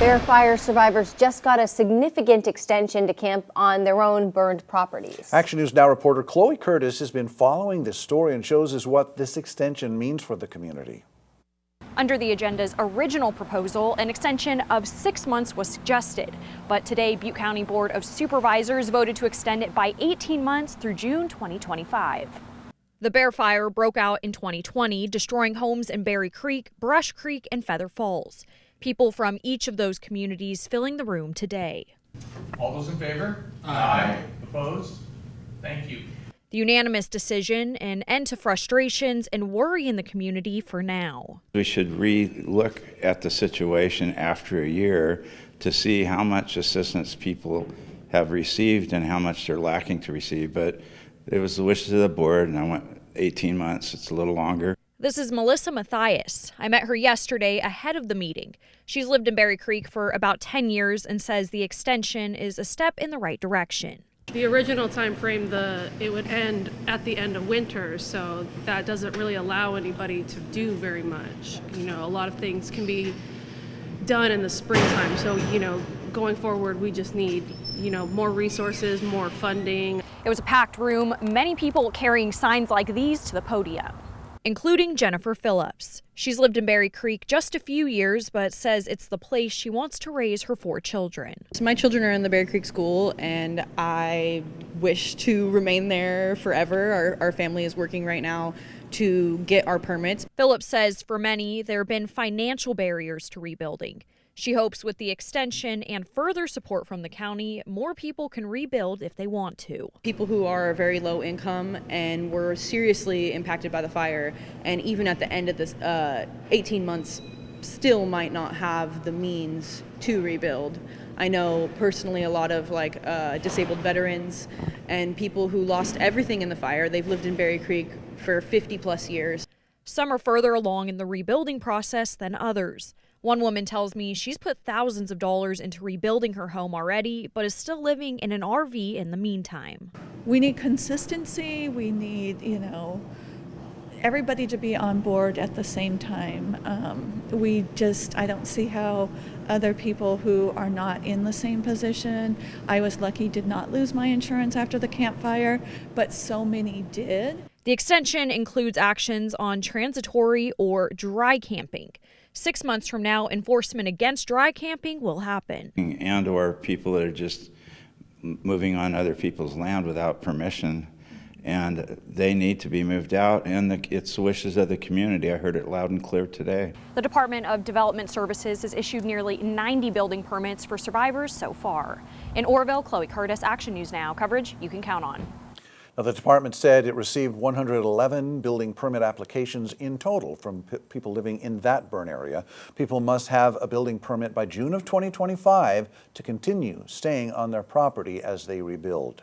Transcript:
Bear fire survivors just got a significant extension to camp on their own burned properties. Action News Now reporter Chloe Curtis has been following this story and shows us what this extension means for the community. Under the agenda's original proposal, an extension of 6 months was suggested, but today Butte County Board of Supervisors voted to extend it by 18 months through June 2025. The Bear Fire broke out in 2020, destroying homes in Berry Creek, Brush Creek, and Feather Falls. People from each of those communities filling the room today. All those in favor? Aye. Opposed? Thank you. The unanimous decision, an end to frustrations and worry in the community for now. We should re-look at the situation after a year to see how much assistance people have received and how much they're lacking to receive. But it was the wishes of the board, and I went 18 months. It's a little longer. This is Melissa Mathias. I met her yesterday ahead of the meeting. She's lived in Berry Creek for about 10 years and says the extension is a step in the right direction. The original time frame, it would end at the end of winter, so that doesn't really allow anybody to do very much. You know, a lot of things can be done in the springtime, so, going forward, we just need, more resources, more funding. It was a packed room, many people carrying signs like these to the podium, including Jennifer Phillips. She's lived in Berry Creek just a few years, but says it's the place she wants to raise her 4 children. So my children are in the Berry Creek School, and I wish to remain there forever. Our family is working right now to get our permits. Phillips says for many, there have been financial barriers to rebuilding. She hopes with the extension and further support from the county, more people can rebuild if they want to. People who are very low income and were seriously impacted by the fire, and even at the end of this 18 months, still might not have the means to rebuild. I know personally a lot of disabled veterans and people who lost everything in the fire. They've lived in Berry Creek for 50 plus years. Some are further along in the rebuilding process than others. One woman tells me she's put thousands of dollars into rebuilding her home already, but is still living in an RV in the meantime. We need consistency. We need, everybody to be on board at the same time. I don't see how other people who are not in the same position. I was lucky, did not lose my insurance after the campfire, but so many did. The extension includes actions on transitory or dry camping. 6 months from now, enforcement against dry camping will happen. And or people that are just moving on other people's land without permission, and they need to be moved out, and it's the wishes of the community. I heard it loud and clear today. The Department of Development Services has issued nearly 90 building permits for survivors so far. In Orville, Chloe Curtis, Action News Now. Coverage you can count on. Now, the department said it received 111 building permit applications in total from people living in that burn area. People must have a building permit by June of 2025 to continue staying on their property as they rebuild.